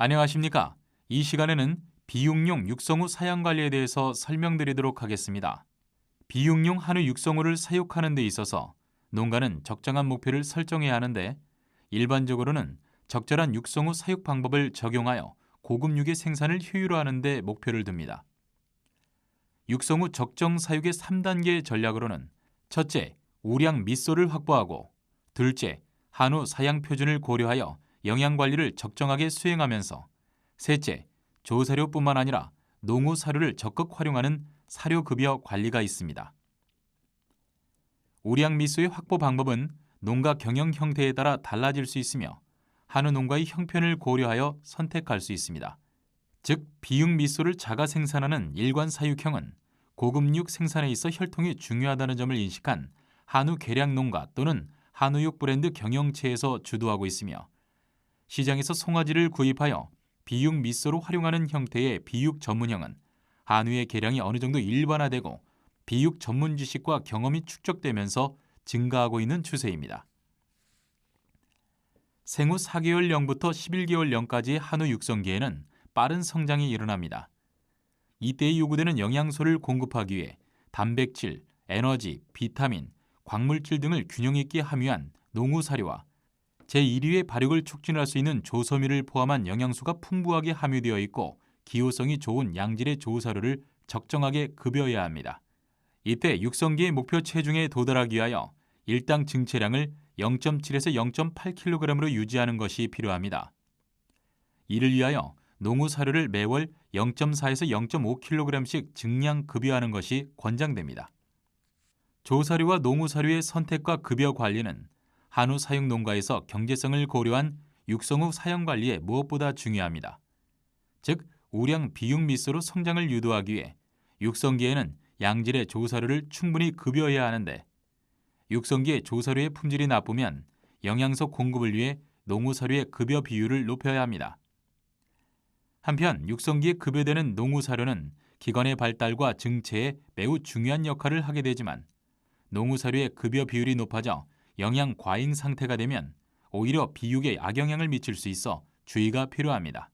안녕하십니까? 이 시간에는 비육용 육성우 사양관리에 대해서 설명드리도록 하겠습니다. 비육용 한우 육성우를 사육하는 데 있어서 농가는 적정한 목표를 설정해야 하는데 일반적으로는 적절한 육성우 사육 방법을 적용하여 고급 육의 생산을 효율화하는 데 목표를 둡니다. 육성우 적정 사육의 3단계 전략으로는 첫째, 우량 미소를 확보하고 둘째, 한우 사양 표준을 고려하여 영양관리를 적정하게 수행하면서 셋째, 조사료뿐만 아니라 농후 사료를 적극 활용하는 사료급여 관리가 있습니다. 우량 미소의 확보 방법은 농가 경영 형태에 따라 달라질 수 있으며 한우 농가의 형편을 고려하여 선택할 수 있습니다. 즉, 비육 미소를 자가 생산하는 일관 사육형은 고급육 생산에 있어 혈통이 중요하다는 점을 인식한 한우 개량 농가 또는 한우육 브랜드 경영체에서 주도하고 있으며 시장에서 송아지를 구입하여 비육 미소로 활용하는 형태의 비육 전문형은 한우의 개량이 어느 정도 일반화되고 비육 전문 지식과 경험이 축적되면서 증가하고 있는 추세입니다. 생후 4개월령부터 11개월령까지의 한우 육성기에는 빠른 성장이 일어납니다. 이때에 요구되는 영양소를 공급하기 위해 단백질, 에너지, 비타민, 광물질 등을 균형 있게 함유한 농후 사료와 제1위의 발육을 촉진할 수 있는 조섬유를 포함한 영양소가 풍부하게 함유되어 있고 기호성이 좋은 양질의 조사료를 적정하게 급여해야 합니다. 이때 육성기의 목표 체중에 도달하기 위하여 일당 증체량을 0.7에서 0.8kg으로 유지하는 것이 필요합니다. 이를 위하여 농후 사료를 매월 0.4에서 0.5kg씩 증량 급여하는 것이 권장됩니다. 조사료와 농후 사료의 선택과 급여 관리는 한우 사육 농가에서 경제성을 고려한 육성후 사양 관리에 무엇보다 중요합니다. 즉, 우량 비육 미소로 성장을 유도하기 위해 육성기에는 양질의 조사료를 충분히 급여해야 하는데 육성기의 조사료의 품질이 나쁘면 영양소 공급을 위해 농후 사료의 급여 비율을 높여야 합니다. 한편 육성기에 급여되는 농후 사료는 기관의 발달과 증체에 매우 중요한 역할을 하게 되지만 농후 사료의 급여 비율이 높아져 영양 과잉 상태가 되면 오히려 비육에 악영향을 미칠 수 있어 주의가 필요합니다.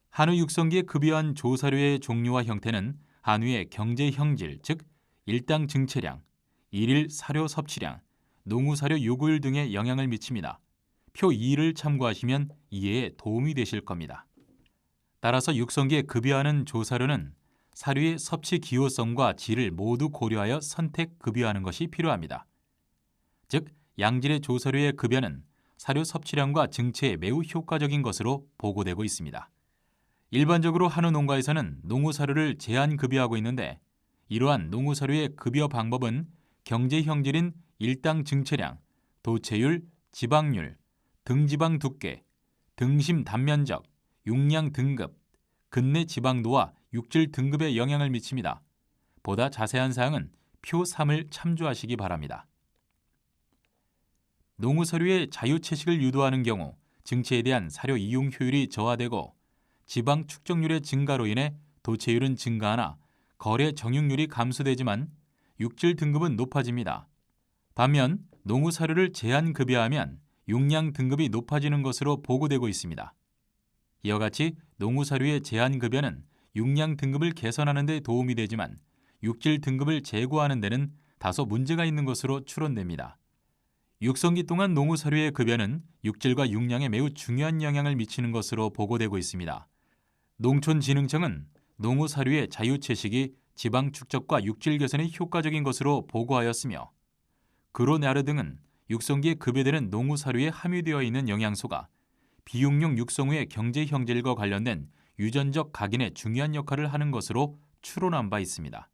한우 육성기에 급여한 조사료의 종류와 형태는 한우의 경제 형질, 즉 일당 증체량, 일일 사료 섭취량, 농후 사료 요구율 등에 영향을 미칩니다. 표 2를 참고하시면 이해에 도움이 되실 겁니다. 따라서 육성기에 급여하는 조사료는 사료의 섭취 기호성과 질을 모두 고려하여 선택 급여하는 것이 필요합니다. 즉, 양질의 조사료의 급여는 사료 섭취량과 증체에 매우 효과적인 것으로 보고되고 있습니다. 일반적으로 한우 농가에서는 농후 사료를 제한 급여하고 있는데 이러한 농후 사료의 급여 방법은 경제 형질인 일당 증체량, 도체율, 지방률, 등지방 두께, 등심 단면적, 육량 등급, 근내 지방도와 육질 등급에 영향을 미칩니다. 보다 자세한 사항은 표 3을 참조하시기 바랍니다. 농후 사료의 자유채식을 유도하는 경우 증체에 대한 사료 이용 효율이 저하되고 지방 축적률의 증가로 인해 도체율은 증가하나 거래 정육률이 감소되지만 육질 등급은 높아집니다. 반면 농후 사료를 제한 급여하면 육량 등급이 높아지는 것으로 보고되고 있습니다. 이와 같이 농후 사료의 제한 급여는 육량 등급을 개선하는 데 도움이 되지만 육질 등급을 제고하는 데는 다소 문제가 있는 것으로 추론됩니다. 육성기 동안 농후 사료의 급여는 육질과 육량에 매우 중요한 영향을 미치는 것으로 보고되고 있습니다. 농촌진흥청은 농후 사료의 자유채식이 지방 축적과 육질 개선에 효과적인 것으로 보고하였으며 그로나르 등은 육성기에 급여되는 농후 사료에 함유되어 있는 영양소가 비육용 육성후의 경제 형질과 관련된 유전적 각인에 중요한 역할을 하는 것으로 추론한 바 있습니다.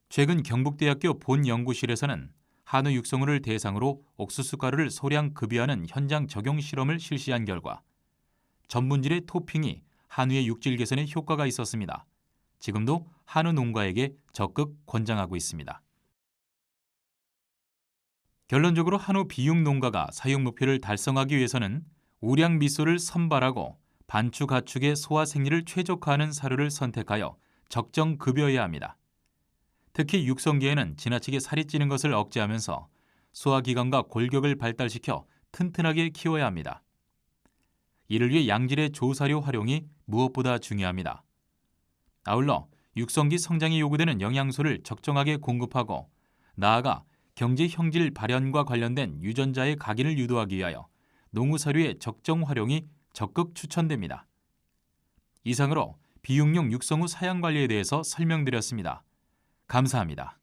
최근 경북대학교 본연구실에서는 한우 육성후를 대상으로 옥수수 가루를 소량 급여하는 현장 적용 실험을 실시한 결과 전분질의 토핑이 한우의 육질 개선에 효과가 있었습니다. 지금도 한우 농가에게 적극 권장하고 있습니다. 결론적으로 한우 비육 농가가 사육 목표를 달성하기 위해서는 우량 미소를 선발하고 반추 가축의 소화 생리를 최적화하는 사료를 선택하여 적정 급여해야 합니다. 특히 육성기에는 지나치게 살이 찌는 것을 억제하면서 소화기관과 골격을 발달시켜 튼튼하게 키워야 합니다. 이를 위해 양질의 조사료 활용이 무엇보다 중요합니다. 아울러 육성기 성장에 요구되는 영양소를 적정하게 공급하고 나아가 경제 형질 발현과 관련된 유전자의 각인을 유도하기 위하여 농우사료의 적정 활용이 적극 추천됩니다. 이상으로 비육용 육성 후 사양 관리에 대해서 설명드렸습니다. 감사합니다.